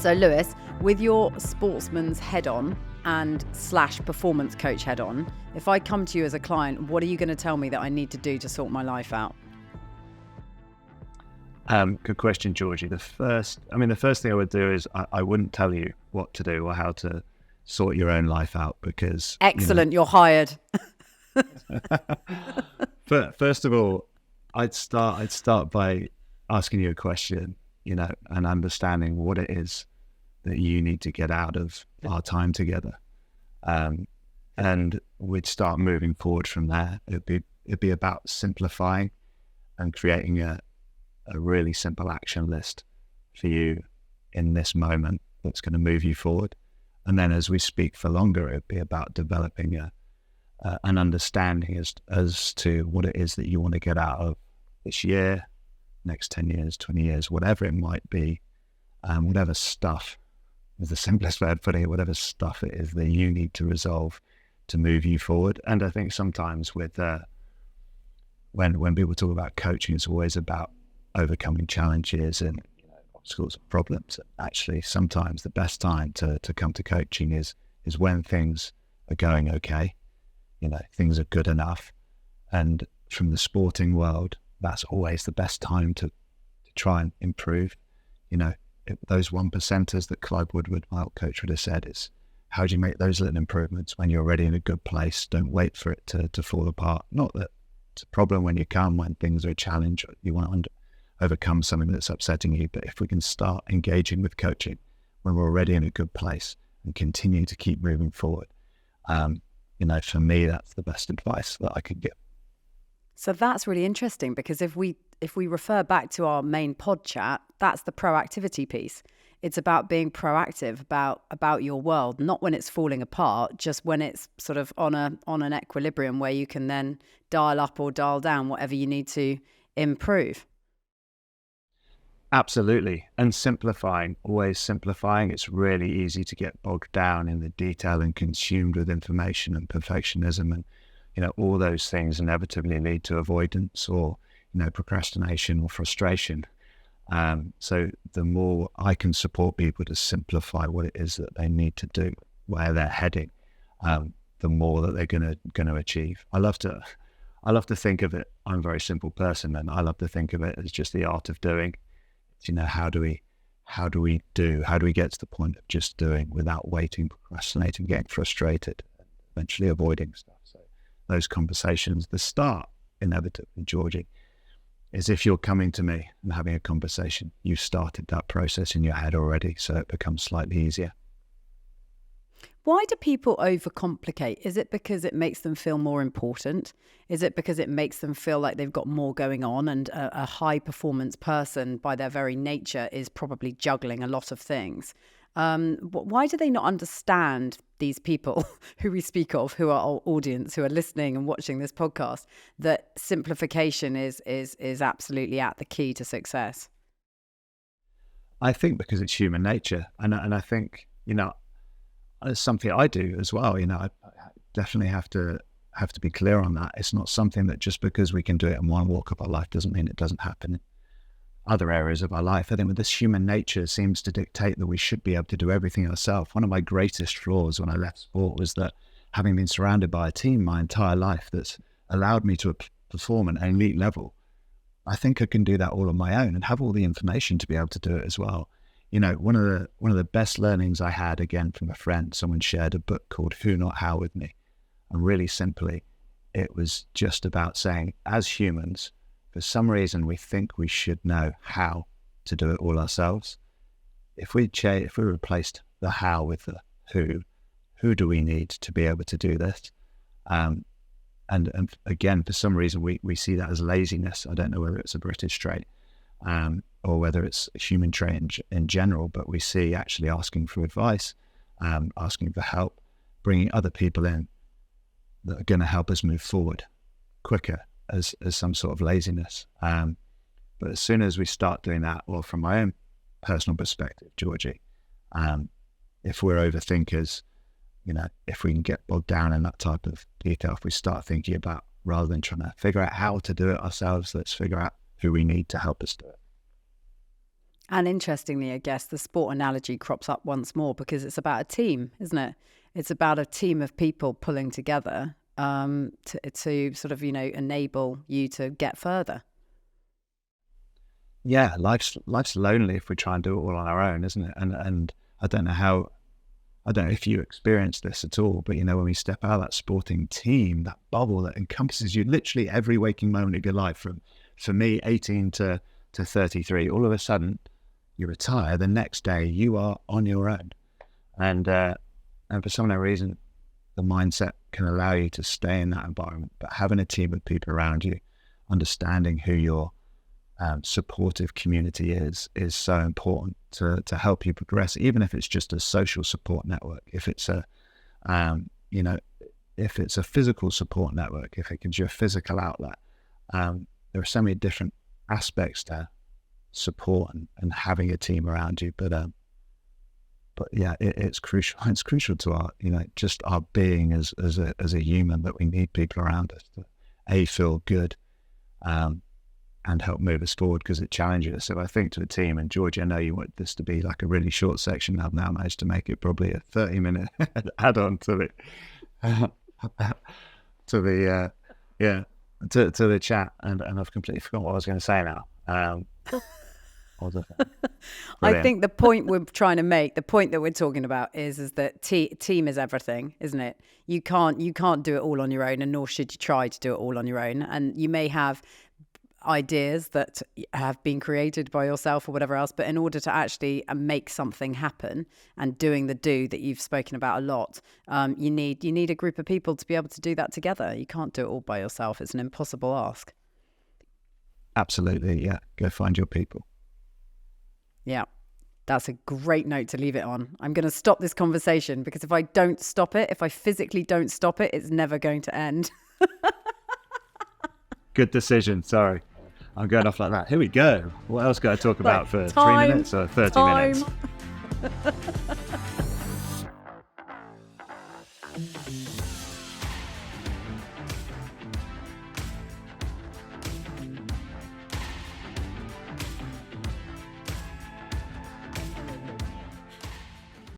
So Lewis, with your sportsman's head on and / performance coach head on, if I come to you as a client, what are you going to tell me that I need to do to sort my life out? Good question, Georgie. The first thing I would do is I wouldn't tell you what to do or how to sort your own life out, because excellent, you're hired. But first of all, I'd start by asking you a question, and understanding what it is that you need to get out of our time together, and we'd start moving forward from there. It'd be about simplifying and creating a really simple action list for you in this moment that's going to move you forward. And then as we speak for longer, it'd be about developing an understanding as to what it is that you want to get out of this year, next 10 years, 20 years, whatever it might be, whatever stuff is the simplest way of putting it, whatever stuff it is that you need to resolve to move you forward. And I think sometimes with when people talk about coaching, it's always about overcoming challenges and obstacles and problems. Actually, sometimes the best time to come to coaching is when things are going okay, things are good enough. And from the sporting world, that's always the best time to try and improve. Those 1%ers that Clive Woodward, my old coach, would have said, is how do you make those little improvements when you're already in a good place? Don't wait for it to fall apart. Not that it's a problem when things are a challenge, or you want to overcome something that's upsetting you. But if we can start engaging with coaching when we're already in a good place and continue to keep moving forward, for me, that's the best advice that I could give. So that's really interesting, because if we refer back to our main pod chat, that's the proactivity piece. It's about being proactive about your world, not when it's falling apart, just when it's sort of on an equilibrium where you can then dial up or dial down whatever you need to improve. Absolutely. And always simplifying. It's really easy to get bogged down in the detail and consumed with information and perfectionism, and all those things inevitably lead to avoidance or procrastination or frustration. So the more I can support people to simplify what it is that they need to do, where they're heading, the more that they're going to achieve. I love to think of it. I'm a very simple person, and I love to think of it as just the art of doing. How do we get to the point of just doing without waiting, procrastinating, getting frustrated, and eventually avoiding stuff. So those conversations, the start inevitably, Georgie, is if you're coming to me and having a conversation, you've started that process in your head already, so it becomes slightly easier. Why do people overcomplicate? Is it because it makes them feel more important? Is it because it makes them feel like they've got more going on, and a high performance person by their very nature is probably juggling a lot of things? Why do they not understand, these people who we speak of, who are our audience, who are listening and watching this podcast, that simplification is absolutely at the key to success? I think because it's human nature. And I think, it's something I do as well. I definitely have to be clear on that. It's not something that just because we can do it in one walk of our life doesn't mean it doesn't happen in other areas of our life. I think with this human nature seems to dictate that we should be able to do everything ourselves. One of my greatest flaws when I left sport was that, having been surrounded by a team my entire life that's allowed me to perform at an elite level, I think I can do that all on my own and have all the information to be able to do it as well. One of the best learnings I had, again, from a friend, someone shared a book called Who Not How with me. And really simply, it was just about saying, as humans, for some reason, we think we should know how to do it all ourselves. If we replaced the how with the who do we need to be able to do this? And again, for some reason, we see that as laziness. I don't know whether it's a British trait, or whether it's a human trait in general, but we see actually asking for advice, asking for help, bringing other people in that are going to help us move forward quicker as some sort of laziness. But as soon as we start doing that, or from my own personal perspective, Georgie, if we're overthinkers, if we can get bogged down in that type of detail, if we start thinking about, rather than trying to figure out how to do it ourselves, let's figure out who we need to help us do it. And interestingly, I guess the sport analogy crops up once more because it's about a team, isn't it? It's about a team of people pulling together to sort of, enable you to get further. Yeah, life's lonely if we try and do it all on our own, isn't it? And I don't know if you experience this at all, but when we step out of that sporting team, that bubble that encompasses you literally every waking moment of your life, from, for me, 18 to 33, all of a sudden you retire. The next day you are on your own, and for some reason, the mindset can allow you to stay in that environment. But having a team of people around you, understanding who your supportive community is so important to help you progress, even if it's just a social support network, if it's a if it's a physical support network, if it gives you a physical outlet. There are so many different aspects to support and having a team around you, but yeah, it's crucial. It's crucial to our just our being as a human, that we need people around us to feel good and help move us forward, because it challenges us. So I think to a team, and Georgie, I know you want this to be like a really short section. I've now managed to make it probably a 30-minute add-on to the chat, and I've completely forgotten what I was going to say now. I think the point we're trying to make, the point that we're talking about is that team is everything, isn't it? You can't do it all on your own, and nor should you try to do it all on your own. And you may have ideas that have been created by yourself or whatever else, but in order to actually make something happen, and doing the do that you've spoken about a lot, you need a group of people to be able to do that together. You can't do it all by yourself. It's an impossible ask. Absolutely, yeah. Go find your people. Yeah, that's a great note to leave it on. I'm going to stop this conversation, because if I don't stop it, if I physically don't stop it, it's never going to end. Good decision. Sorry, I'm going off like that. Here we go. What else got to talk about for 3 minutes or 30 minutes?